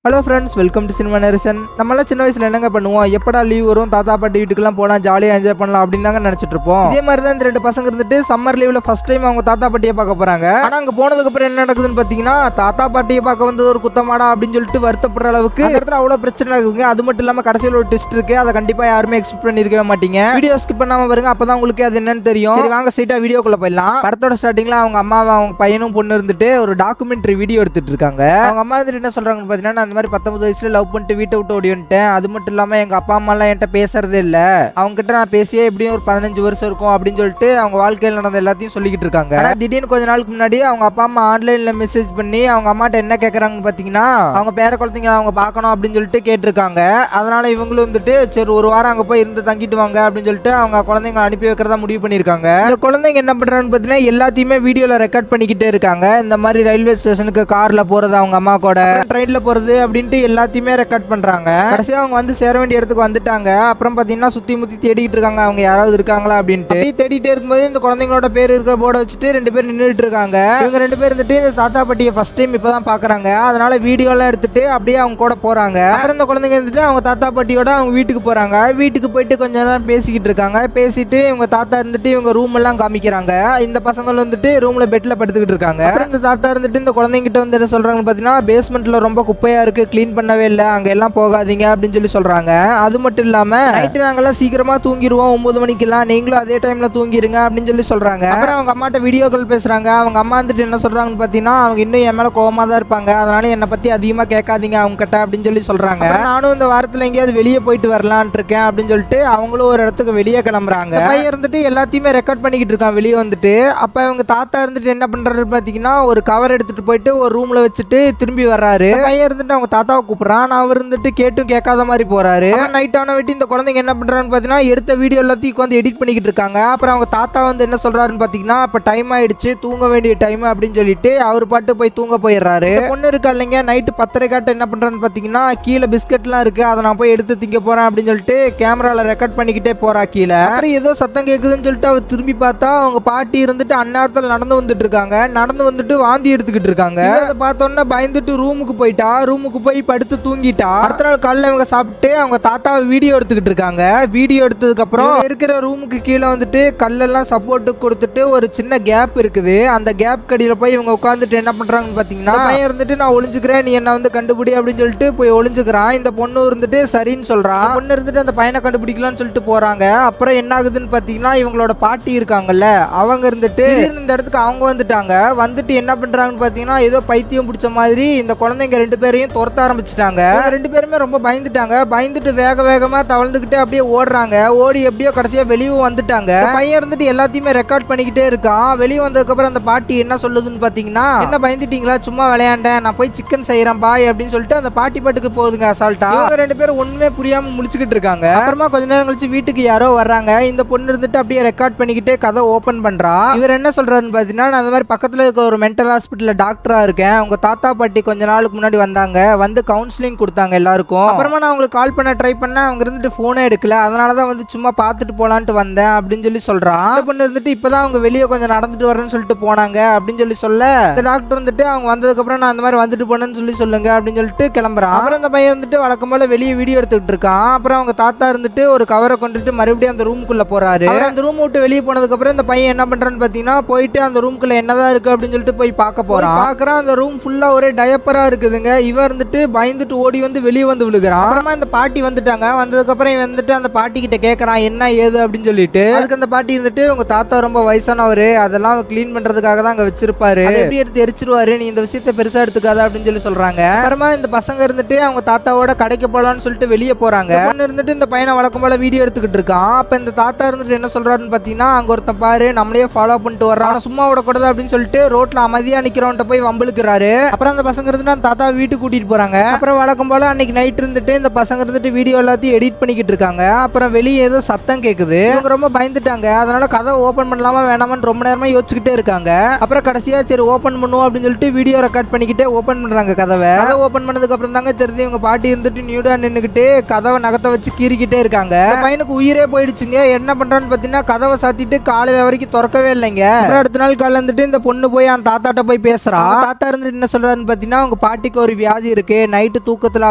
Hello friends, welcome to cinema நேரசன். நம்மளாம் சின்ன வயசுல என்னங்க பண்ணுவோம், எப்படா லீவ் வரும், தாத்தா பாட்டி வீட்டுக்குலாம் போகலாம், ஜாலியாக என்ஜாய் பண்ணலாம் அப்படின்னு தாங்க நினச்சிட்டு இருப்போம். இதே மாதிரி தான் இந்த ரெண்டு பசங்க இருந்துட்டு சம்மர் லீவ்ல ஃபர்ஸ்ட் டைம் அவங்க தாத்தா பாட்டியை பார்க்க போறாங்க. ஆனால் அங்கே போனதுக்கு அப்புறம் என்ன நடக்குதுன்னு பார்த்தீங்கன்னா, தாத்தா பாட்டியை பார்க்க வந்தது ஒரு குத்தமாடா அப்படின்னு சொல்லிட்டு வருத்தப்படுற அளவுக்கு அந்த இடத்துல அவ்வளோ பிரச்சனை இருக்குங்க. அது மட்டும் இல்லாமல் கடைசியில் ஒரு ட்விஸ்ட் இருக்கு, அதை கண்டிப்பாக யாருமே எக்ஸ்பெக்ட் பண்ணியிருக்கவே மாட்டீங்க. வீடியோ ஸ்கிப் பண்ணாம பாருங்க, அப்பதான் உங்களுக்கு அது என்னன்னு தெரியும். சரி வாங்க ஸ்ட்ரைட்டா வீடியோக்குள்ள போயிடலாம். படத்தோட ஸ்டார்டிங்ல அவங்க அம்மாவும் அவங்க பையனும் பொண்ணு இருந்துட்டு ஒரு டாக்குமெண்ட்ரி வீடியோ எடுத்துட்டு இருக்காங்க. அவங்க அம்மா வந்துட்டு என்ன சொல்றாங்கன்னு பார்த்தீங்கன்னா, நான் அந்த மாதிரி 19 வயசுல லவ் பண்ணிட்டு வீட்டை விட்டு ஓடி வந்துட்டேன். அது மட்டும் இல்லாம எங்க அப்பா அம்மா எல்லாம் என்கிட்ட பேசுறதே இல்ல. அவங்க கிட்ட நான் பேசியே எப்படியும் ஒரு 15 வருஷம் இருக்கும் அப்படின்னு சொல்லிட்டு அவங்க வாழ்க்கையில் நடந்த எல்லாத்தையும் சொல்லிக்கிட்டு இருக்காங்க. திடீர்னு கொஞ்ச நாளுக்கு முன்னாடி அவங்க அப்பா அம்மா ஆன்லைன்ல மெசேஜ் பண்ணி அவங்க அம்மாட்ட என்ன கேட்கறாங்கன்னு பாத்தீங்கன்னா, அவங்க பேர குழந்தைங்க அவங்க பார்க்கணும் அப்படின்னு சொல்லிட்டு கேட்டிருக்காங்க. அதனால இவங்களும் வந்துட்டு சரி ஒரு வாரம் அங்க போய் இருந்து தங்கிட்டு வாங்க அப்படின்னு சொல்லிட்டு அவங்க குழந்தைங்க அனுப்பி வைக்கிறதா முடிவு பண்ணிருக்காங்க. இந்த குழந்தைங்க என்ன பண்றாங்கன்னு பாத்தீங்கன்னா, எல்லாத்தையுமே வீடியோல ரெக்கார்ட் பண்ணிக்கிட்டே இருக்காங்க. இந்த மாதிரி ரயில்வே ஸ்டேஷனுக்கு கார்ல போறது, அவங்க அம்மா கூட ட்ரெயின்ல போறது அப்படின்ட்டு எல்லாத்தையுமே ரெக்கார்ட் பண்றாங்க. கடைசியா அவங்க வந்து சேர வேண்டிய இடத்துக்கு வந்துட்டாங்க. அப்புறம் பாத்தீங்கன்னா சுத்தி முத்தி தேடிட்டு இருக்காங்க, அவங்க யாராவது இருக்காங்களா அப்படின்ட்டு. தேடிட்டே இருக்கும்போது இந்த குழந்தைங்களோட பேர் இருக்கிற போர்டை வச்சுட்டு ரெண்டு பேர் நின்றுட்டு இருக்காங்க. இவங்க ரெண்டு பேர் வந்துட்டு இந்த தாத்தா பாட்டியை ஃபர்ஸ்ட் டைம் இப்பதான் பாக்குறாங்க. அதனால வீடியோ எல்லாம் எடுத்துட்டு அப்படியே அவங்க கூட போறாங்க. அப்புறம் இந்த குழந்தைங்க வந்துட்டு அவங்க தாத்தா பாட்டியோட அவங்க வீட்டுக்கு போறாங்க. வீட்டுக்கு போயிட்டு கொஞ்ச நேரம் பேசிக்கிட்டு இருக்காங்க. பேசிட்டு இவங்க தாத்தா இருந்துட்டு இவங்க ரூம் எல்லாம் காமிக்கிறாங்க. இந்த பசங்க வந்துட்டு ரூம்ல பெட்ல படுத்துக்கிட்டு இருக்காங்க. அப்புறம் இந்த தாத்தா இருந்துட்டு இந்த குழந்தைங்கிட்ட வந்து என்ன சொல்றாங்கன்னு பாத்தீங்கன்னா, பேஸ்மெண்ட்ல ரொம்ப குப்பையா இருக்கு, கிளீன் பண்ணவே இல்லை, அங்க எல்லாம் போகாதீங்க அப்படின்னு சொல்லி சொல்றாங்க. அது மட்டும் இல்லாம நைட்டு நாங்கெல்லாம் சீக்கிரமா தூங்கிடுவோம், 9 மணிக்கெல்லாம், நீங்களும் அதே டைம்ல தூங்கிருங்க அப்படின்னு சொல்லி சொல்றாங்க. அப்புறம் அவங்க அம்மாட்ட வீடியோ கால் பேசுறாங்க. அவங்க அம்மா வந்துட்டு என்ன சொல்றாங்கன்னு பாத்தீங்கன்னா, அவங்க இன்னும் என் மேல கோவமா தான் இருப்பாங்க, அதனால என்னை பத்தி அதிகமா கேட்காதீங்க அவங்க கிட்ட அப்படின்னு சொல்லி சொல்றாங்க. நானும் இந்த வாரத்துல எங்கேயாவது வெளியே போயிட்டு வரலான் இருக்கேன் அப்படின்னு சொல்லிட்டு அவங்களும் ஒரு இடத்துக்கு வெளியே கிளம்புறாங்க. பையன் இருந்துட்டு எல்லாத்தையுமே ரெக்கார்ட் பண்ணிக்கிட்டு இருக்கான் வெளியே வந்துட்டு. அப்ப அவங்க தாத்தா இருந்துட்டு என்ன பண்றாரு பாத்தீங்கன்னா, ஒரு கவர் எடுத்துட்டு போயிட்டு ஒரு ரூம்ல வச்சுட்டு திரும்பி வர்றாரு. பையன் இருந்துட்டு அவங்க தாத்தாவை கூப்பிடுறான். அவர் இருந்துட்டு கேட்டும் கேட்காத மாதிரி போறாரு. நைட் ஆன வெட்டி இந்த குழந்தைங்க என்ன பண்றான்னு பாத்தீங்கன்னா, எடுத்த வீடியோ எல்லாத்தையும் வந்து எடிட் பண்ணிக்கிட்டு இருக்காங்க. அப்புறம் அவங்க தாத்தா வந்து என்ன சொல்றாருன்னு பாத்தீங்கன்னா, இப்ப டைம் ஆயிடுச்சு, தூங்க வேண்டிய டைம் அப்படின்னு சொல்லிட்டு அவர் பாட்டு போய் தூங்க போயிடுறாரு. பொண்ணு இருக்கா இல்லைங்க, நைட்டு 10:30 காட்ட என்ன பண்றான்னு பாத்தீங்கன்னா, கீழே பிஸ்கட்லாம் இருக்கு, அதை நான் போய் எடுத்து திங்க போறேன் அப்படின்னு சொல்லிட்டு கேமரால ரெக்கார்ட் பண்ணிக்கிட்டே போறா கீழே. அப்புறம் ஏதோ சத்தம் கேக்குதுன்னு சொல்லிட்டு அவர் திரும்பி பார்த்தா அவங்க பாட்டி இருந்துட்டு அந்நேரத்தில் நடந்து வந்துட்டு இருக்காங்க. நடந்து வந்துட்டு வாந்தி எடுத்துக்கிட்டு இருக்காங்க. அதை பார்த்தோன்னா பயந்துட்டு ரூமுக்கு போயிட்டா. ரூமுக்கு போய் படுத்து தூங்கிட்டா. அடுத்த நாள் காலைல இவங்க சாப்பிட்டு அவங்க தாத்தாவை வீடியோ எடுத்துக்கிட்டு இருக்காங்க. வீடியோ எடுத்ததுக்கு அப்புறம் இருக்கிற ரூமுக்கு கீழே வந்துட்டு கல்லெல்லாம் சப்போர்ட் கொடுத்துட்டு ஒரு சின்ன கேப் இருக்குது. அந்த கேப் கடியில போய் இவங்க உட்காந்துட்டு என்ன பண்றாங்கன்னு பாத்தீங்கன்னா, பையன் இருந்துட்டு நான் ஒளிஞ்சுக்கிறேன், நீ என்ன வந்து கண்டுபிடி அப்படின்னு சொல்லிட்டு போய் ஒளிஞ்சுக்கிறான். இந்த பொண்ணு இருந்துட்டு சரின்னு சொல்றான். பொண்ணு இருந்துட்டு அந்த பையனை கண்டுபிடிக்கலாம்னு சொல்லிட்டு போறாங்க. அப்புறம் என்ன ஆகுதுன்னு பாத்தீங்கன்னா, இவங்களோட பாட்டி இருக்காங்கல்ல, அவங்க இருந்துட்டு இந்த இடத்துக்கு அவங்க வந்துட்டாங்க. வந்துட்டு என்ன பண்றாங்கன்னு பாத்தீங்கன்னா, ஏதோ பைத்தியம் பிடிச்ச மாதிரி இந்த குழந்தைங்க ரெண்டு பேரையும் துரத்த ஆரம்பிச்சுட்டாங்க. ரெண்டு பேருமே ரொம்ப பயந்துட்டாங்க. பயந்துட்டு வேக வேகமா தவழ்ந்துகிட்டே அப்படியே ஓடுறாங்க. ஓடி எப்படியோ கடைசியா வெளியே வந்துட்டாங்க. பையன் இருந்துட்டு எல்லாத்தையுமே ரெக்கார்ட் பண்ணிக்கிட்டே இருக்கான். வெளியே வந்ததுக்கு அப்புறம் அந்த பாட்டி என்ன சொல்லுதுன்னு பாத்தீங்கன்னா, என்ன பயந்துட்டீங்களா, சும்மா விளையாண்டேன், நான் போய் சிக்கன் செய்யறேன் பாய் அப்படின்னு சொல்லிட்டு அந்த பாட்டி பாட்டுக்கு போகுதுங்க அசால்ட்டா. இவங்க ரெண்டு பேரும் ஒண்ணுமே புரியாம முடிச்சுக்கிட்டு இருக்காங்க. அப்புறமா கொஞ்ச நேரம் கழிச்சு வீட்டுக்கு யாரோ வர்றாங்க. இந்த பொண்ணு இருந்துட்டு அப்படியே ரெக்கார்ட் பண்ணிக்கிட்டே கதை ஓபன் பண்றா. இவர் என்ன சொல்றாருன்னு பாத்தீங்கன்னா, நான் அந்த மாதிரி பக்கத்துல இருக்க ஒரு மென்டல் ஹாஸ்பிட்டல்ல டாக்டரா இருக்கேன், உங்க தாத்தா பாட்டி கொஞ்ச நாளுக்கு முன்னாடி வந்தாங்க, வந்து கவுன்சிலிங் கொடுத்தாங்க எல்லாருக்கும். அப்புறமா நான் உங்களுக்கு கால் பண்ண ட்ரை பண்ண, அவங்க இருந்துட்டு போனே எடுக்கல, அதனாலதான் வந்து சும்மா பார்த்துட்டு போலான்ட்டு வந்தேன் அப்படின்னு சொல்லி சொல்றான். இந்த பொண்ணு இருந்துட்டு இப்பதான் அவங்க வெளியே கொஞ்சம் நடந்துட்டு வரேன்னு சொல்லிட்டு போனாங்க அப்படின்னு சொல்லி சொல்ல, இந்த டாக்டர் வந்துட்டு அவங்க வந்ததுக்கு அப்புறம் நான் அந்த மாதிரி வந்துட்டு போனேன்னு சொல்லி சொல்லுங்க அப்படின்னு சொல்லிட்டு கிளம்புறான். அப்புறம் அந்த பையன் வந்துட்டு வழக்கம் போல வெளியே வீடியோ எடுத்துக்கிட்டு இருக்கான். அப்புறம் அவங்க தாத்தா இருந்துட்டு ஒரு கவரை கொண்டுட்டு மறுபடியும் அந்த ரூமுக்குள்ள போறாரு. அந்த ரூம் விட்டு வெளியே போனதுக்கு அப்புறம் இந்த பையன் என்ன பண்றான்னு பாத்தீங்கன்னா, போயிட்டு அந்த ரூமுக்குள்ள என்னதான் இருக்கு அப்படின்னு சொல்லிட்டு போய் பார்க்க போறான். பாக்குறான், அந்த ரூம் ஃபுல்லா ஒரே டயப்பரா இருக்குதுங்க. இவன் இருந்துட்டு பயந்துட்டு ஓடி வந்து வெளியே வந்து விழுகிறான். அப்புறமா இந்த பாட்டி வந்துட்டாங்க. வந்ததுக்கு அப்புறம் இவன் வந்துட்டு அந்த பாட்டி கிட்ட கேட்கறான் என்ன ஏது அப்படின்னு சொல்லிட்டு. அதுக்கு அந்த பாட்டி இருந்துட்டு, உங்க தாத்தா ரொம்ப வயசானவரு, அதெல்லாம் கிளீன் பண்றதுக்காக தான் அங்க வச்சிருப்பாரு, எப்படி எடுத்து எரிச்சிருவாரு, நீ இந்த விஷயத்தை பெருசா எடுத்துக்காத அப்படின்னு சொல்லி சொல்றாங்க. அப்புறமா இந்த பசங்க இருந்துட்டு அவங்க தாத்தாவோட கடைக்கு போலான்னு சொல்லிட்டு வெளியே போறாங்க. பொண்ணு இருந்துட்டு இந்த பையனை வழக்கம் போல வீடியோ எடுத்துக்கிட்டு இருக்கான். அப்ப இந்த தாத்தா இருந்துட்டு என்ன சொல்றாருன்னு பாத்தீங்கன்னா, அங்க ஒருத்தன் பாரு நம்மளையே ஃபாலோ பண்ணிட்டு வர்றான், சும்மா விடக்கூடாது அப்படின்னு சொல்லிட்டு ரோட்ல அமைதியா நிக்கிறவன்ட்ட போய் வம்பிழுக்கிறாரு. அப்புறம் அந்த பசங்க இருந்துட்டு அந்த தாத்தா வீட்டுக்கு கூட்டிட்டு போறாங்க. அப்புறம் வழக்கம் போல அன்னைக்கு நைட் இருந்துட்டு இந்த பசங்க இருந்துட்டு வீடியோ எல்லாத்தையும் எடிட் பண்ணிக்கிட்டு இருக்காங்க. அப்புறம் வெளியே ஏதோ சத்தம் கேக்குது. இவங்க ரொம்ப பயந்துட்டாங்க. அதனால கதை ஓபன் பண்ணலாமா வேணாமான்னு ரொம்ப நேரமா யோசிச்சுக்கிட்டே இருக்காங்க. அப்புறம் கடைசியா சரி ஓபன் பண்ணுவோம் அப்படின்னு சொல்லிட்டு வீடியோ ரெக்கார்ட் பண்ணிக்கிட்டே ஓபன் பண்றாங்க கதவை. ஓபன் பண்ணதுக்கு அப்புறம் தாங்க தெரியுது, இவங்க பாட்டி இருந்துட்டு நியூடா நின்னுக்கிட்டு கதவை நகத்தை வச்சு கீறிக்கிட்டே இருக்காங்க. பையனுக்கு உயிரே போயிடுச்சுங்க. என்ன பண்றான்னு பாத்தீங்கன்னா, கதவை சாத்திட்டு காலையில வரைக்கும் திறக்கவே இல்லைங்க. அடுத்த நாள் காலையில இருந்துட்டு இந்த பொண்ணு போய் அந்த தாத்தாட்ட போய் பேசுறா. தாத்தா இருந்துட்டு என்ன சொல்றாருன்னு பாத்தீங்கன்னா, உங்க பாட்டிக்கு ஒரு வியாதி இருக்கு, நைட்டு தூக்கத்துல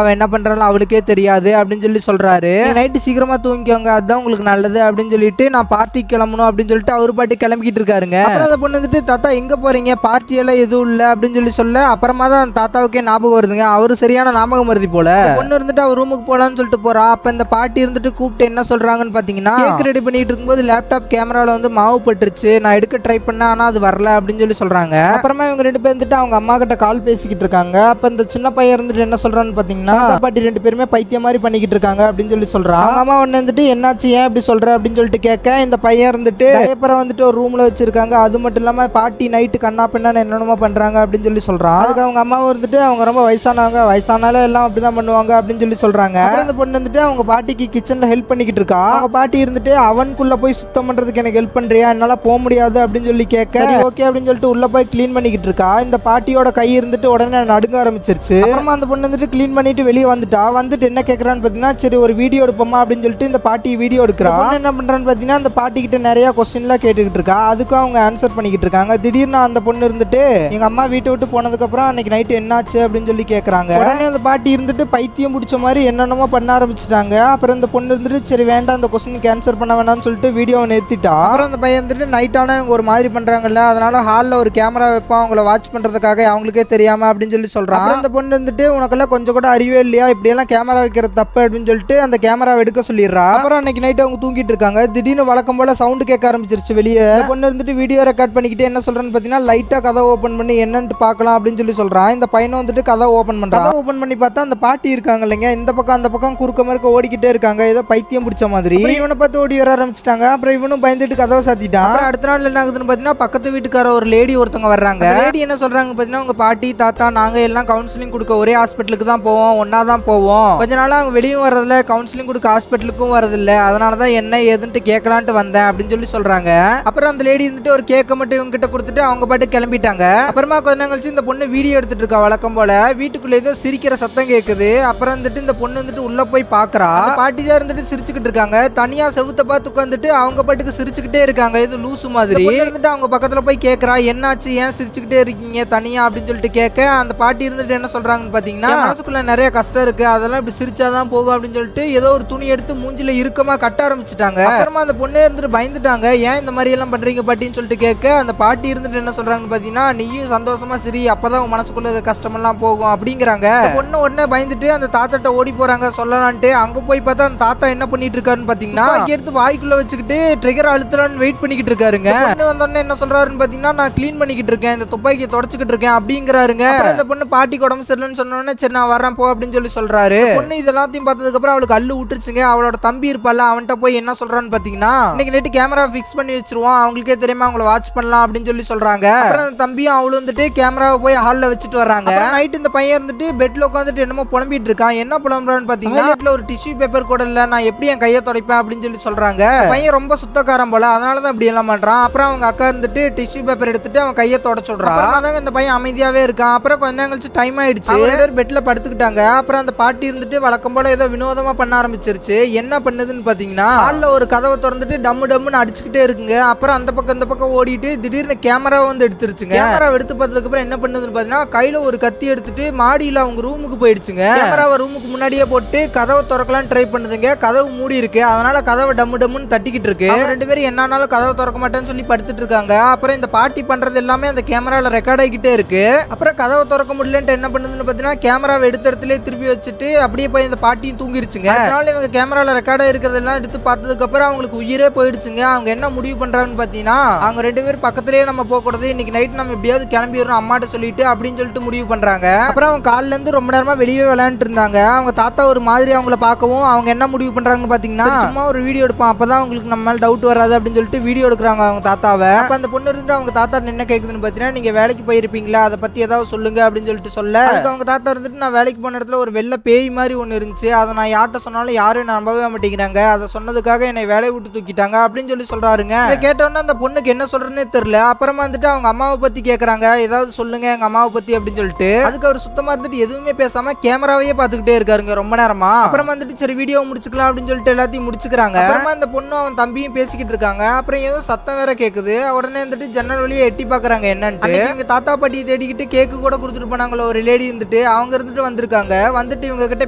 அவன் என்ன பண்றாலும் அவளுக்கே தெரியாது அப்படின்னு சொல்லி சொல்றாரு. நைட்டு சீக்கிரமா தூங்கிக்கோங்க, அதுதான் உங்களுக்கு நல்லது அப்படின்னு சொல்லிட்டு நான் பார்ட்டி கிளம்பணும் அப்படின்னு சொல்லிட்டு அவரு பாட்டு கிளம்பிக்கிட்டு இருக்காருங்க. அப்புறம் அந்த பொண்ணு வந்துட்டு தாத்தா எங்க போறீங்க, பார்ட்டி எல்லாம் எதுவும் இல்ல அப்படின்னு சொல்லி சொல்ல அப்புறமா தான் அந்த தாத்தாவுக்கே ஞாபகம் வருதுங்க. அவரு சரியான ஞாபகம் வருது போல. பொண்ணு இருந்துட்டு அவர் ரூமுக்கு போலான்னு சொல்லிட்டு போறா. அப்ப இந்த பாட்டி இருந்துட்டு கூப்பிட்டு என்ன சொல்றாங்கன்னு பாத்தீங்கன்னா, கேக் ரெடி பண்ணிட்டு இருக்கும்போது லேப்டாப் கேமரால வந்து மாவு பட்டுருச்சு, நான் எடுக்க ட்ரை பண்ணேன் ஆனா அது வரல அப்படின்னு சொல்லி சொல்றாங்க. அப்புறமா இவங்க 2 பேர் வந்துட்டு அவங்க அம்மா கிட்ட கால் பேசிக்கிட்டு இருக்காங்க. அப்ப இந்த சின்ன பையன் இருந்துட்டு என்ன சொல்றான்னு பாத்தீங்கன்னா, பாட்டி 2 பேருமே பைத்தியம் மாதிரி பண்ணிக்கிட்டு இருக்காங்க அப்படின்னு சொல்லி சொல்றான். அவங்க அம்மா ஒண்ணு வந்துட்டு என்னாச்சு ஏன் இப்படி சொல்ற அப்படின்னு சொல்லிட்டு கேட்க, இந்த பையன் இருந்துட்டு பேப்பரை வந்துட்டு ஒரு ரூம்ல வச்சிருக்காங்க, அது மட்டும் இல்லாம பாட்டி நைட்டு கண்ணா பின்னான்னு என்னென்னமோ பண்றாங்க அப்படின்னு சொல்லி சொல்றான். அதுக்கு அவங்க அம்மாவும் இருந்துட்டு அவங்க ரொம்ப வயசானவங்க, வயசானாலே எல்லாம் அப்படிதான் பண்ணுவாங்க அப்படின்னு சொல்லி சொல்றாங்க. அந்த பொண்ணு வந்துட்டு அவங்க பாட்டிக்கு கிச்சன்ல ஹெல்ப் பண்ணிக்கிட்டு இருக்கா. அவங்க பாட்டி இருந்துட்டு அவனுக்குள்ள போய் சுத்தம் பண்றதுக்கு எனக்கு ஹெல்ப் பண்றியா, என்னால போக முடியாது அப்படின்னு சொல்லி கேட்க, ஓகே அப்படின்னு சொல்லிட்டு உள்ள போய் கிளீன் பண்ணிக்கிட்டு இருக்கா. இந்த பாட்டியோட கை இருந்துட்டு உடனே நடுங்க ஆரம்பிச்சிருச்சு. அப்புறமா அந்த பொண்ணு வந்துட்டு கிளீன் பண்ணிட்டு வெளியே வந்துட்டா. வந்துட்டு என்ன கேட்கறான்னு பாத்தீங்கன்னா, சரி ஒரு வீடியோ எடுப்போமா அப்படின்னு சொல்லிட்டு இந்த பாட்டி வீடியோ எடுக்கிறா. என்ன பண்றான்னு பாத்தீங்கன்னா, அந்த பாட்டி கிட்ட நிறைய கொஸ்டின்லாம் கேட்டுக்கிட்டு இருக்கா. அதுக்கும் அவங்க ஆன்சர் பண்ணிக்கிட்டு இருக்காங்க. திடீர்னு அந்த பொண்ணு இருந்துட்டு எங்க அம்மா வீட்டை விட்டு போனதுக்கு அப்புறம் அன்னைக்கு நைட்டு என்னாச்சு அப்படின்னு சொல்லி கேட்கறாங்க. உடனே அந்த பாட்டி இருந்துட்டு பைத்தியம் பிடிச்ச மாதிரி என்னென்னமோ பண்ண ஆரம்பிச்சிட்டாங்க. அப்புறம் இந்த பொண்ணு இருந்துட்டு சரி வேண்டாம் அந்த கொஸ்டினுக்கு ஆன்சர் பண்ண வேண்டாம்னு சொல்லிட்டு வீடியோவை நிறுத்திட்டா. அப்புறம் அந்த பையன் வந்துட்டு நைட்டான இவங்க ஒரு மாதிரி பண்றாங்கல்ல, அதனால ஹாலில் ஒரு கேமரா வைப்போம் அவங்கள வாட்ச் பண்றதுக்காக, அவங்களுக்கே தெரியாம அப்படின்னு சொல்லி சொல்றான். அந்த பொண்ணு இருந்துட்டு உனக்கெல்லாம் கொஞ்சம் கூட அறிவே இல்லையா, இப்படியெல்லாம் கேமரா வைக்கிறது தப்பு அப்படின்னு சொல்லிட்டு அந்த கேமராவை எடுக்க சொல்லிடுறா. அப்புறம் அன்னைக்கு நைட்டு அவங்க தூங்கிட்டு இருக்காங்க. திடீர்னு வழக்கம் போல சவுண்ட் கேட்க ஆரம்பிச்சிருச்சு வெளியே. பொண்ணு இருந்துட்டு வீடியோ ரெக்கார்ட் பண்ணிக்கிட்டு என்ன சொல்றேன்னு பாத்தீங்கன்னா, லைட்டா கதை ஓபன் பண்ணி என்னன்னு பார்க்கலாம் அப்படின்னு சொல்லி சொல்றான். இந்த பையனும் வந்துட்டு கதை ஓபன் பண்றான். ஓபன் பண்ணி பார்த்தா அந்த பாட்டி இருக்காங்க இல்லைங்க, இந்த பக்கம் அந்த பக்கம் குறுக்க மறுக்க ஓடிக்கிட்டே இருக்காங்க, ஏதோ பைத்தியம் பிடிச்ச மாதிரி. இவனை பார்த்து ஓடி வர ஆரம்பிச்சிட்டாங்க. அப்புறம் இவனும் பயந்துட்டு கதவை சாத்திட்டான். அடுத்த நாள் என்ன ஆகுதுன்னு பாத்தீங்கன்னா, பக்கத்து வீட்டுக்கார ஒரு லேடி ஒருத்தவங்க வர்றாங்க. லேடி என்ன சொல்றாங்க பாத்தீங்கன்னா, உங்க பாட்டி தாத்தா நாங்க எல்லாம் கவுன்சிலிங் கொடுக்க ஒரே ஹாஸ்பிட்டலுக்கு தான் போவோம், ஒன்னா தான் போவோம், கொஞ்ச நாள் அவங்க வெளியும் வரதில்ல, கவுன்சிலிங் கொடுக்க ஹாஸ்பிட்டலுக்கும் வரதில்ல, அதனாலதான் என்ன ஏதுன்ட்டு கேட்கலான்ட்டு வந்தேன் அப்படின்னு சொல்லி சொல்றாங்க. அப்புறம் அந்த லேடி இருந்துட்டு ஒரு கேக்க மட்டும் இவங்க கிட்ட கொடுத்துட்டு அவங்க பாட்டு கிளம்பிட்டாங்க. அப்புறமா கொஞ்ச நாள் கழிச்சு இந்த பொண்ணு வீடியோ எடுத்துட்டு இருக்கா வழக்கம் போல. வீட்டுக்குள்ள ஏதோ சிரிக்கிற சத்தம் கேக்குது. அப்புறம் வந்துட்டு இந்த பொண்ணு வந்துட்டு உள்ள போய் பாக்குறா. பாட்டி தான் இருந்துட்டு சிரிச்சுக்கிட்டு இருக்காங்க. தனியா செவுத்த பார்த்து உட்காந்துட்டு அவங்க பாட்டுக்கு சிரிச்சுக்கிட்டே இருக்காங்க, ஏதோ லூசு மாதிரி. இருந்துட்டு அவங்க பக்கத்துல போய் கேக்குறா, என்னாச்சு ஏன் சிரிச்சுக்கிட்டே இருக்கீங்க தனியா அப்படின்னு சொல்லிட்டு கேட்க, அந்த பாட்டி இருந்துட்டு என்ன சொல்றாங்கன்னு பாத்தீங்கன்னா, மனசுக்குள்ள நிறைய கஷ்டம் இருக்கு, அதெல்லாம் இப்படி சிரிச்சாதான் போகும் அப்படின்னு சொல்லிட்டு ஏதோ ஒரு துணி எடுத்து மூஞ்சில இறுக்கமா கட்ட ஆரம்பிச்சுட்டாங்க. அப்புறமா அந்த பொண்ணே இருந்துட்டு பயந்துட்டாங்க, ஏன் இந்த மாதிரி எல்லாம் பண்றீங்க பாட்டின்னு சொல்லிட்டு கேட்க, அந்த பாட்டி இருந்துட்டு என்ன சொல்றாங்கன்னு பாத்தீங்கன்னா, நீயும் சந்தோஷமா சிரி, அப்பதான் உன் மனசுக்குள்ள இருக்க கஷ்டமெல்லாம் போகும் அப்படிங்கிறாங்க. பொண்ணு உடனே பயந்துட்டு அந்த தாத்தாட்ட ஓடி போறாங்க சொல்லலான்ட்டு. அங்க போய் பார்த்தா அந்த தாத்தா என்ன பண்ணிட்டு இருக்காருன்னு பாத்தீங்கன்னா, எடுத்து வாய்க்குள்ள வச்சுக்கிட்டு ட்ரிகர் அழுத்தலான்னு வெயிட் பண்ணிக்கிட்டு இருக்காருங்க. பொண்ணு வந்தோடனே என்ன சொல்றாருன்னு பாத்தீங்கன்னா, நான் கிளீன் பண்ணிக்கிட்டு இருக்கேன், இந்த துப்பாக்கியை தொடச்சுக்கிட்டு இருக்கேன் அப்படிங்கிறாருங்க. இந்த பொண்ணு பாட்டிக்கு உடம்பு சரியில்லைன்னு சொன்னோடனே சரி நான் வரேன் போ அப்படின்னு சொல்லி சொல்றாரு. பொண்ணு இதெல்லாத்தையும் பார்த்ததுக்கு அப்புறம் அவளுக்கு அள்ளு விட்டுருச்சுங்க. அவளோட தம்பி இருப்பால, அவன்கிட்ட போய் என்ன சொல்றான்னு பாத்தீங்கன்னா, இன்னைக்கு நைட்டு கேமரா ஃபிக்ஸ் பண்ணி வச்சிருவோம், அவங்களுக்கே தெரியாம அவங்கள வாட்ச் பண்ணலாம் அப்படின்னு சொல்லி சொல்றாங்க. அப்புறம் அந்த தம்பியும் அவளும் வந்துட்டு கேமராவை போய் ஹால்ல வச்சுட்டு வராங்க. நைட் இந்த பையன் இருந்துட்டு பெட்ல உட்காந்துட்டு என்னமோ புலம்பிட்டு இருக்கான். என்ன புலம்புறான்னு பாத்தீங்கன்னா, வீட்டுல ஒரு டிஷ்யூ பேப்பர் கூட இல்ல, நான் எப்படி என் கையை துடைப்பேன் அப்படின்னு சொல்லி சொல்றாங்க. பையன் ரொம்ப சுத்தக்காரன் போல, அதனாலதான் இப்படி எல்லாம் பண்றான். அப்புறம் அவங்க அக்கா இருந்துட்டு டிஷ்யூ பேப்பர் எடுத்துட்டு அவன் கையை தொடச்சு விடுறான். அதான் இந்த பையன் அமைதியாவே இருக்கான். அப்புறம் கொஞ்ச நேரம் கழிச்சு டைம் ஆயிடுச்சு, பெட்ல படுத்துக்கிட்டாங்க. அப்புறம் அந்த பாட்டி இருந்துட்டு வழக்கம் போல ஏதோ வினோதமா பண்ண ஆரம்பிச்சிருச்சு. என்ன பண்ணுதுன்னு பாத்தீங்கன்னா, ஹால்ல ஒரு கதவை திறந்துட்டு டம்மு டம்முன்னு அடிச்சுக்கிட்டே இருக்குங்க. அப்புறம் அந்த பக்கம் இந்த பக்கம் ஓடிட்டு திடீர்னு கேமரா வந்து எடுத்துருச்சுங்க. கேமரா எடுத்து பார்த்ததுக்கு அப்புறம் என்ன பண்ணுதுன்னு பாத்தீங்கன்னா, கையில ஒரு கத்தி எடுத்துட்டு மாடியில அவங்க ரூமுக்கு போயிடுச்சுங்க. கேமராவை ரூமுக்கு முன்னாடியே போட்டு கதவை திறக்கலாம் ட்ரை பண்ணுதுங்க. கதவு மூடி இருக்கு, அதனால கதவை டம்மு டம்முன்னு தட்டிக்கிட்டு இருக்கு. 2 பேரும் என்னாலும் கதவை திறக்க மாட்டேன்னு சொல்லி படுத்துட்டு இருக்காங்க. அப்புறம் இந்த பாட்டி பண்றது எல்லாமே அந்த கேமரால ரெக்கார்ட் ஆகிக்கிட்டே இருக்கு. அப்புறம் கதவை திறக்க முடியலன்ட்டு என்ன பண்ணுதுன்னு பாத்தீங்கன்னா, கேமராவை எடுத்த இடத்துல திருப்பி வச்சுட்டு அப்படியே போய் இந்த பாட்டியும் தூங்கிருச்சுங்க. அதனால இவங்க கேமரால ரெக்கார்டா இருக்கிறதெல்லாம் எடுத்து பார்த்ததுக்கு அப்புறம் அவங்களுக்கு உயிரே போயிடுச்சுங்க. அவங்க என்ன முடிவு பண்றாங்கன்னு பாத்தீங்கன்னா, அவங்க 2 பேரும் பக்கத்திலேயே நம்ம போக கூடாது, இன்னைக்கு நைட் நம்ம எப்படியாவது கிளம்பி வரணும் அம்மாட்ட சொல்லிட்டு அப்படின்னு சொல்லிட்டு முடிவு பண்றாங்க. அப்புறம் அவங்க காலையில இருந்து ரொம்ப நேரமா வெளியே விளையாண்டு இருந்தாங்க. அவங்க தாத்தா ஒரு மாதிரி அவங்கள பார்க்கவும் அவங்க என்ன முடிவு பண்றாங்கன்னு பாத்தீங்கன்னா, சும்மா ஒரு வீடியோ எடுப்போம், அப்பதான் உங்களுக்கு நம்ம மேல டவுட் வராது அப்படின்னு சொல்லிட்டு வீடியோ எடுக்கிறாங்க அவங்க தாத்தாவை. அப்ப அந்த பொண்ணு இருந்துட்டு அவங்க தாத்தா என்ன கேக்குதுன்னு பாத்தீங்கன்னா, நீங்க வேலைக்கு போயிருப்பீங்களா, அதை பத்தி ஏதாவது சொல்லுங்க அப்படின்னு சொல்லிட்டு சொல்ல, அதுக்கு அவங்க தாத்தா இருந்துட்டு நான் வேலைக்கு போன இடத்துல ஒரு வெள்ளை பேய் மாதிரி ஒண்ணு இருந்துச்சு, அதை நான் யார்கிட்ட சொன்னாலும் யாரும் நம்பவே மாட்டேங்கிறாங்க, அதை சொன்னதுக்காக என்னை வேலையை விட்டு தூக்கிட்டாங்க அப்படின்னு சொல்லி சொல்றாருங்க. இதை கேட்டோன்னா அந்த பொண்ணுக்கு என்ன சொல்றேன்னே தெரியல. அப்புறமா வந்துட்டு அவங்க அம்மாவை பத்தி கேக்குறாங்க, ஏதாவது சொல்லுங்க எங்க அம்மாவை பத்தி அப்படின்னு சொல்லிட்டு. அதுக்கு அவர் சுத்தமா இருந்துட்டு எதுவுமே பேசாம கேமராவையே பாத்துக்கிட்டே இருக்காருங்க ரொம்ப நேரமா. அப்புறம் வந்துட்டு சரி வீடியோ முடிச்சுக்கலாம் அப்படின்னு சொல்லிட்டு எல்லாத்தையும் முடிச்சுக்கிறாங்க. அப்புறமா இந்த பொண்ணு அவன் தம்பியும் பேசிக்கிட்டு இருக்காங்க. அப்புறம் ஏதோ சத்தம் வேற கேக்குது. உடனே வந்துட்டு ஜன்னல் வழியே எட்டி பாக்குறாங்க என்னன்னு. இவங்க தாத்தா பாட்டியை தேடிக்கிட்டு கேக்கு கூட கொடுத்துட்டு போனாங்களோ ஒரு லேடி இருந்துட்டு, இருந்துட்டு அவங்க இருந்துட்டு வந்திருக்காங்க. வந்துட்டு இவங்க கிட்ட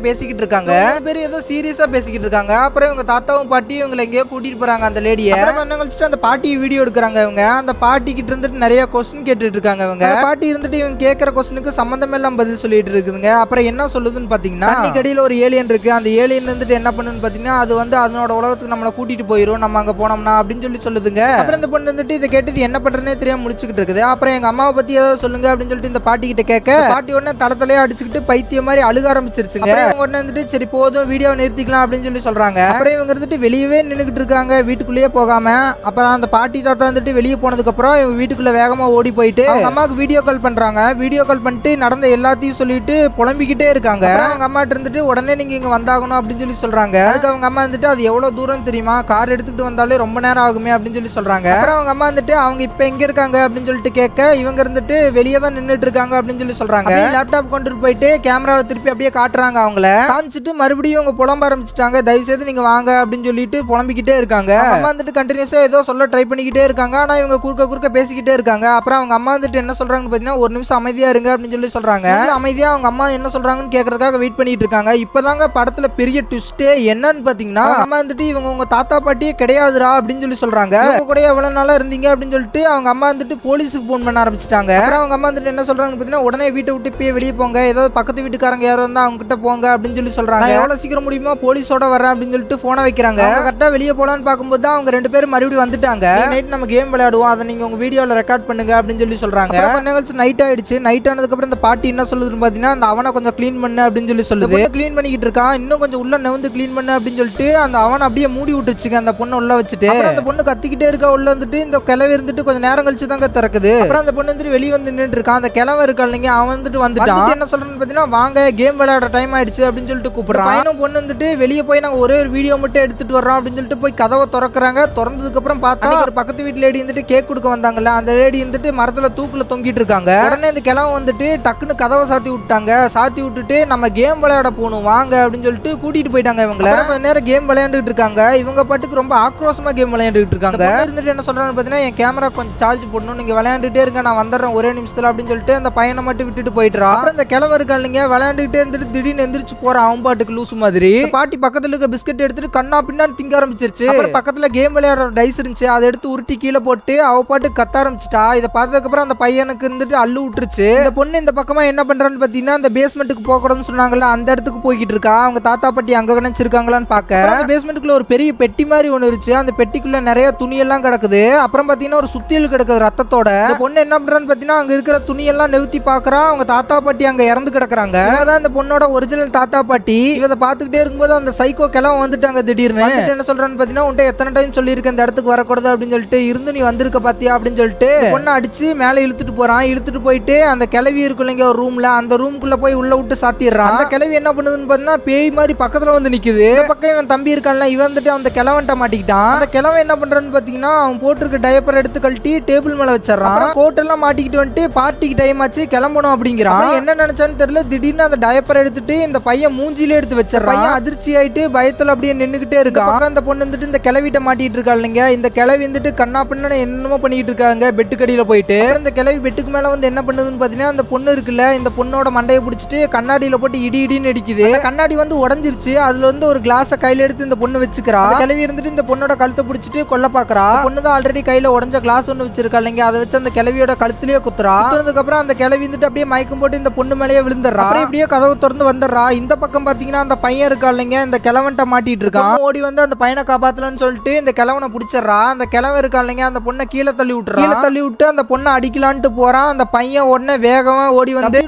பேசிக்கிட்டு இருக்காங்க. பேர் ஏதோ சீரியஸா பேசிக்கிட்டு இருக்காங்க. அப்புறம் இவங்க தாத்தாவும் பாட்டியும் இவங்களை எங்கேயோ கூட்டிட்டு போறாங்க அந்த லேடியை. கொஞ்சம் கழிச்சுட்டு அந்த பாட்டி வீடியோ எடுக்கிறாங்க. இவங்க அந்த பாட்டி கிட்ட இருந்துட்டு நிறைய கொஸ்டின் கேட்டுட்டு இருக்காங்க. இவங்க பாட்டி இருந்துட்டு இவங்க கேட்கிற கொஸ்டினுக்கு சம்பந்தம் எல்லாம் பதில் சொல்லிட்டு இருக்குதுங்க. அப்புறம் என்ன சொல்லுதுன்னு பாத்தீங்கன்னா, கடியில ஒரு ஏலியன் இருக்கு. அந்த ஏலியன் இருந்துட்டு என்ன பண்ணுன்னு பாத்தீங்கன்னா, அது வந்து அதனோட உலகத்துக்கு நம்மளை கூட்டிட்டு போயிரும் நம்ம அங்க போனோம்னா அப்படின்னு சொல்லி சொல்லுதுங்க. அப்புறம் இந்த பொண்ணு வந்துட்டு இதை கேட்டுட்டு என்ன பண்றேன்னே தெரியாம முடிச்சுக்கிட்டு இருக்குது. அப்புறம் எங்க அம்மாவை பத்தி ஏதாவது சொல்லுங்க அப்படின்னு சொல்லிட்டு இந்த பாட்டி கிட்ட கேட்க, பாட்டி உடனே தடத்தலையே அடிச்சுக்கிட்டு பைத்திய மாதிரி அழுக ஆரம்பிச்சிருச்சுங்க. உடனே வந்துட்டு சரி போதும் வீடியோ நிறுத்திக்கலாம் அப்படின்னு சொல்லி சொல்றாங்க. அப்புறம் இவங்க இருந்துட்டு வெளியவே நின்னுகிட்டு இருக்காங்க, வீட்டுக்குள்ளேயே போகாம. அப்புறம் அந்த பாட்டி தாத்தா வந்துட்டு வெளியே போனதுக்கு அப்புறம் இவங்க வீட்டுக்குள்ள வேகமா ஓடி போயிட்டு அவங்க அம்மாவுக்கு வீடியோ கால் பண்றாங்க. வீடியோ கால் பண்ணிட்டு நடந்த எல்லாத்தையும் சொல்லிட்டு புலம்பிக்கிட்டே இருக்காங்க. அவங்க அம்மாட்ட இருந்துட்டு உடனே நீங்க இங்க வந்தாகணும் அப்படின்னு சொல்லி சொல்றாங்க. அதுக்கு அவங்க அம்மா வந்துட்டு அது எவ்வளவு தூரம் தெரியுமா, கார் எடுத்துக்கிட்டு வந்தாலே ரொம்ப நேரம் ஆகுமே அப்படின்னு சொல்லி சொல்றாங்க. அப்புறம் அவங்க அம்மா வந்துட்டு அவங்க இப்ப எங்க இருக்காங்க அப்படின்னு சொல்லிட்டு கேட்க, இவங்க இருந்துட்டு வெளியே தான் நின்றுட்டு இருக்காங்க அப்படின்னு சொல்லி சொல்றாங்க. லேப்டாப் கொண்டு போயிட்டு கேமராவை திருப்பி அப்படியே காட்டுறாங்க. அவங்கள காமிச்சிட்டு மறுபடியும் அவங்க புலம்ப ஆரம்பிச்சிட்டாங்க. தயவு செய்து நீங்க வாங்க அப்படின்னு சொல்லிட்டு புலம்பிக்கிட்டே இருக்காங்க. அம்மா வந்துட்டு கண்டினியூஸா ஏதோ சொல்ல ட்ரை பண்ணிக்கிட்டே இருக்காங்க. ஆனா இவங்க குறுக்க பேசிக்கிட்டே இருக்காங்க. அப்புறம் அவங்க அம்மா வந்துட்டு என்ன சொல்றாங்கன்னு பாத்தீங்கன்னா, ஒரு நிமிஷம் அமைதியா இருங்க அப்படின்னு சொல்லி சொல்றாங்க. அமைதியா அவங்க அம்மா என்ன சொல்றாங்கன்னு கேட்கறதுக்காக வெயிட் பண்ணிட்டு இருக்காங்க. இப்பதாங்க படத்துல பெரிய ட்விஸ்டே என்னன்னு பாத்தீங்கன்னா, அம்மா வந்துட்டு இவங்க உங்க தாத்தா பாட்டியே கிடையாதுரா அப்படின்னு சொல்லி சொல்றாங்க. இவங்க கூட எவ்வளவு நாளா இருந்தீங்க அப்படின்னு சொல்லிட்டு அவங்க அம்மா வந்துட்டு போலீஸுக்கு போன் பண்ண ஆரம்பிச்சிட்டாங்க. அப்புறம் அவங்க அம்மா வந்துட்டு என்ன சொல்றாங்கன்னு பாத்தீங்கன்னா, உடனே வீட்டை விட்டு இப்பயே வெளியே போங்க, ஏதாவது பக்கத்து வீட்டுக்காரங்க யாரும் இருந்தா அவங்க கிட்ட போங்க அப்படின்னு சொல்லி சொல்றாங்க. எவ்வளவு சீக்கிரம் முடியுமோ போலீஸோட வரேன் அப்படின்னு சொல்லிட்டு போனை வைக்கிறாங்க. கரெக்டா வெளியே போலான்னு பார்க்கும்போது தான் அவங்க ரெண்டு பேரும் மறுபடியும் வந்துட்டாங்க. நைட் நம்ம கேம் விளையாடுவோம், அதை நீங்க உங்க வீடியோல ரெக்கார்ட் பண்ணுங்க அப்படின்னு சொல்லி சொல்றாங்க. கொஞ்ச நேரம் நைட் ஆயிடுச்சு. நைட் ஆனதுக்கு அப்புறம் இந்த பாட்டி என்ன சொல்லுதுன்னு பாத்தீங்கன்னா, அந்த அவனை கொஞ்சம் க்ளீன் பண்ணு அப்படின்னு சொல்லி சொல்லுது. க்ளீன் பண்ணிக்கிட்டு இருக்கான். இன்னும் கொஞ்சம் உள்ள நெவுந்து க்ளீன் பண்ணு அப்படின்னு சொல்லிட்டு அந்த அவனை அப்படியே மூடி விட்டுச்சுங்க அந்த பொண்ணு உள்ள வச்சுட்டு. அந்த பொண்ணு கத்திக்கிட்டே இருக்கா உள்ள வந்துட்டு. இந்த கிழவை இருந்துட்டு கொஞ்சம் நேரம் கழிச்சு தாங்க திறக்குது. அப்புறம் அந்த பொண்ணு வந்துட்டு வெளியே வந்து நின்றுட்டு இருக்கான். அந்த கிழவை இருக்கா இல்லைங்க, அவன் வந்துட்டு வந்துட்டான். என்ன சொல்றேன்னு பாத்தீங்கன்னா, வாங்க கேம் விளையாட டைம் ஆயிடுச்சு அப்படின்னு சொல்லிட்டு கூப்பிடுறான். பையனும் பொண்ணு வந்துட்டு வெளியே போய் நாங்க ஒரே ஒரு வீடியோ மட்டும் எடுத்துட்டு வர்றோம் அப்படின்னு சொல்லிட்டு போய் கதவை திறக்கிறாங்க. திறந்ததுக்கு அப்புறம் பார்த்தா ஒரு பக்கத்து வீட்டு லேடி வந்துட்டு கேக் கொடுக்க வந்தாங்கல்ல, அந்த லேடி வந்துட்டு மரத்துல தூக்குல தொங்கிட்டு இருக்காங்க. உடனே இந்த கிழவன் வந்துட்டு டக்குன்னு கதவை சாத்தி விட்டாங்க. சாத்தி விட்டுட்டு நம்ம கேம் விளையாட போகணும் வாங்க அப்படின்னு சொல்லிட்டு கூட்டிட்டு போயிட்டாங்க. இவங்களை கொஞ்ச நேரம் கேம் விளையாண்டுட்டு இருக்காங்க. இவங்க பாட்டுக்கு ரொம்ப ஆக்ரோஷமா கேம் விளையாண்டுட்டு இருக்காங்க. இருந்துட்டு என்ன சொல்றாங்க பாத்தீங்கன்னா, என் கேமரா கொஞ்சம் சார்ஜ் போடணும், நீங்க விளையாண்டுட்டே இருங்க, நான் வந்துடுறேன் ஒரே நிமிஷத்துல அப்படின்னு சொல்லிட்டு அந்த பையனை மட்டும் விட்டுட்டு போயிட்டுறா. அப்புறம் இந்த கிழவன் இருக்கா இல்லைங்க, விளையாண்டுட்டே இருந்துட்டு திடீர்னு எந்திரிச்சு போறான் அவன் பாட்டுக்கு லூசு மாதிரி. பாட்டி பக்கத்துல இருக்க பிஸ்கட் எடுத்துட்டு கண்ணா பின்னான்னு திங்க ஆரம்பிச்சிருச்சு. பக்கத்துல கேம் விளையாடுற டைஸ் இருந்துச்சு, அதை எடுத்து உருட்டி கீழே போட்டு அவ பாட்டு கத்த ஆரம்பிச்சிட்டா. இதை பார்த்ததுக்கு அப்புறம் அந்த பையனுக்கு இருந்துட்டு அள்ளு விட்டுருச்சு. இந்த பொண்ணு இந்த பக்கமா என்ன பண்றான்னு பாத்தீங்கன்னா, அந்த பேஸ்மெண்ட்டுக்கு போக கூடாதுன்னு சொன்னாங்கல்ல, அந்த இடத்துக்கு போய்கிட்டு இருக்கா. அவங்க தாத்தா பாட்டி அங்க கணச்சிருக்காங்களான்னு பாக்க அந்த பேஸ்மெண்ட்டுக்குள்ள ஒரு பெரிய பெட்டி மாதிரி ஒண்ணு இருந்துச்சு. அந்த பெட்டிக்குள்ள நிறைய துணி எல்லாம் கிடக்குது. அப்புறம் பாத்தீங்கன்னா ஒரு சுத்தியல் கிடக்குது ரத்தத்தோட. இந்த பொண்ணு என்ன பண்றான்னு பாத்தீங்கன்னா, அங்க இருக்கிற துணி எல்லாம் நிறுத்தி பாக்குறா. அவங்க தாத்தா பாட்டி அங்க இறந்து கிடக்குறாங்க. அதான் இந்த பொண்ணோட ஒரிஜினல் தாத்தா பாட்டி. இதை பார்த்துக்கிட்டே இருக்கும்போது அந்த சைக்கோ கிளம்ப வந்துட்டாங்க திடீர்னு. என்ன சொல்றான்னு பாத்தீங்கன்னா, உன்ட்ட எத்தனை டைம் சொல்லியிருக்கேன் இந்த இடத்துக்கு வரக்கூடாது அப்படின்னு சொல்லிட்டு, இருந்து நீ வந்திருக்க பாத்தியா அப்படின்னு சொல்லிட்டு பொண்ணை அடிச்சு மேலே இழுத்துட்டு போறான். இழுத்துட்டு போயிட்டு அந்த கிளவி இருக்கும் இல்லைங்க ஒரு ரூம்ல, அந்த ரூம்குள்ள போய் உள்ள விட்டு சாத்திடுறான். அந்த கிளவி என்ன பண்ணுதுன்னு பாத்தீங்கன்னா, பேய் மாதிரி பக்கத்துல வந்து நிக்குது. இந்த பக்கம் இவன் தம்பி இருக்கான்ல, இவன் வந்துட்டு அந்த கிழவன்ட்ட மாட்டிக்கிட்டான். அந்த கிழவன் என்ன பண்றான்னு பாத்தீங்கன்னா, அவன் போட்டிருக்க டயப்பர் எடுத்து கழட்டி டேபிள் மேல வச்சிடறான். கோட் எல்லாம் மாட்டிக்கிட்டு வந்துட்டு பார்ட்டிக்கு டைம் ஆச்சு கிளம்பணும் அப்படிங்கிறான். என்ன நினைச்சான்னு தெரியல, திடீர்னு அந்த டயப்பர் எடுத்துட்டு இந்த பையன் மூஞ்சிலே எடுத்து வச்சிடறான். பையன் அதிர்ச்சி ஆயிட்டு பயத்துல அப்படியே நின்னுகிட்டே இருக்கான். அந்த பொண்ணு வந்துட்டு இந்த கிளவிட்ட மாட்டிட்டு இருக்கா இல்லைங்க, இந்த கிளவி வந்துட்டு கண்ணா பின்னு என்னமோ பண்ணிட்டு இருக்காங்க பெட்டுக்கடியில போயிட்டு. இந்த கிளவி பெட்டுக்கு மேல வந்து என்ன பண்ணுதுன்னு பாத்தீங்கன்னா, அந்த பொண்ணு இருக்குல்ல, இந்த பொண்ணோட மண்டையை பிடிச்சிட்டு கண்ணாடியில போட்டு இடி இடின்னு அடிக்குது. கண்ணாடி வந்து உடஞ்சிருச்சு. அதுல வந்து ஒரு கிளாஸ கையில எடுத்து இந்த பொண்ணு வச்சுக்கிறா. கிளவி இருந்துட்டு இந்த பொண்ணோட கழுத்தை பிடிச்சிட்டு கொல்ல பாக்குறா. பொண்ணு தான் ஆல்ரெடி கையில உடஞ்ச கிளாஸ் ஒண்ணு வச்சிருக்கா இல்லைங்க, அதை வச்சு அந்த கிளவியோட கழுத்திலேயே குத்துறா. குத்துறதுக்கு அப்புறம் அந்த கிளவி வந்துட்டு அப்படியே மயக்கம் போட்டு இந்த பொண்ணு மேலேயே விழுந்துடுறா. அப்படியே கதவு திறந்து வந்துடுறா. இந்த பக்கம் பாத்தீங்கன்னா அந்த பையன் இருக்கா இல்லைங்க, இந்த கிழவன்ட்ட மாட்டிட்டு இருக்கான். ஓடி வந்து அந்த பையனை காப்பாத்தலன்னு சொல்லிட்டு இந்த கிழவனை பிடிச்சிடறா. அந்த கிழவன் இருக்கா இல்லைங்க, அந்த பொண்ணை கீழே தள்ளி விட்டுறா. கீழே தள்ளி விட்டு அந்த பொண்ணை அடிக்கலான்ட்டு போறான். அந்த பையன் உடனே வேகமா ஓடி வந்து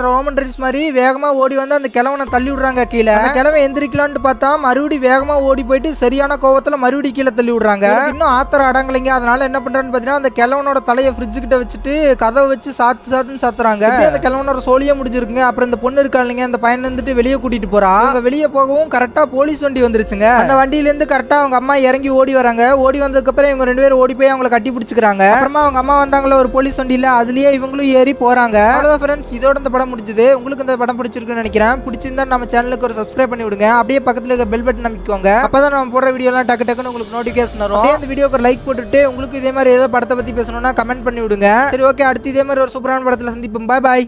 ரோமன் ரெய்ன்ஸ் மாதிரி வேகமா ஓடி வந்து அந்த கிழவனை தள்ளி விடுறாங்க கீழே. அந்த கிழவன் எந்திரிக்கலான்ட்டு பார்த்தா மறுபடியும் வேகமா ஓடி போயிட்டு சரியான கோவத்துல மறுபடியும் கீழே தள்ளி விடுறாங்க. இன்னும் ஆத்திரம் அடங்கலைங்க. அதனால என்ன பண்றான்னு பாத்தீங்கன்னா, அந்த கிழவனோட தலையை ஃப்ரிட்ஜ் கிட்ட வச்சுட்டு கதவை வச்சு சாத்துன்னு சாத்துறாங்க. அந்த கிழவனோட சோழியே முடிஞ்சிருக்குங்க. அப்புறம் இந்த பொண்ணு இருக்கா இல்லைங்க, அந்த பையன் வந்துட்டு வெளியே கூட்டிட்டு போறா. அவங்க வெளியே போகவும் கரெக்டா போலீஸ் வண்டி வந்துருச்சுங்க. அந்த வண்டியில இருந்து கரெக்டா அவங்க அம்மா இறங்கி ஓடி வராங்க. ஓடி வந்ததுக்கு அப்புறம் இவங்க ரெண்டு பேரும் ஓடி போய் அவங்களை கட்டி பிடிச்சிக்கிறாங்க. அப்புறமா அவங்க அம்மா வந்தாங்களா ஒரு போலீஸ் வண்டியில, அதுலயே இவங்களும் ஏறி போறாங்க. அவ்வளவுதான் ஃப்ரெண்ட்ஸ், இதோட இந்த படம் முடிஞ்சது. உங்களுக்கு இந்த படம் பிடிச்சிருக்குன்னு நினைக்கிறேன். பிடிச்சிருந்தா நம்ம சேனலுக்கு ஒரு சப்ஸ்கிரைப் பண்ணி விடுங்க. அப்படியே பக்கத்துல இருக்க பெல் பட்டன் அமைக்கோங்க. அப்பதான் நம்ம போடுற வீடியோ எல்லாம் டக்கு டக்குன்னு உங்களுக்கு நோட்டிபிகேஷன் வரும். இந்த வீடியோக்கு ஒரு லைக் போட்டுட்டு உங்களுக்கு இதே மாதிரி ஏதோ படத்தை பத்தி பேசணும்னா கமெண்ட் பண்ணி விடுங்க. சரி ஓகே, அடுத்து இதே மாதிரி ஒரு சூப்பரான படத்துல சந்திப்போம். பாய் பாய்.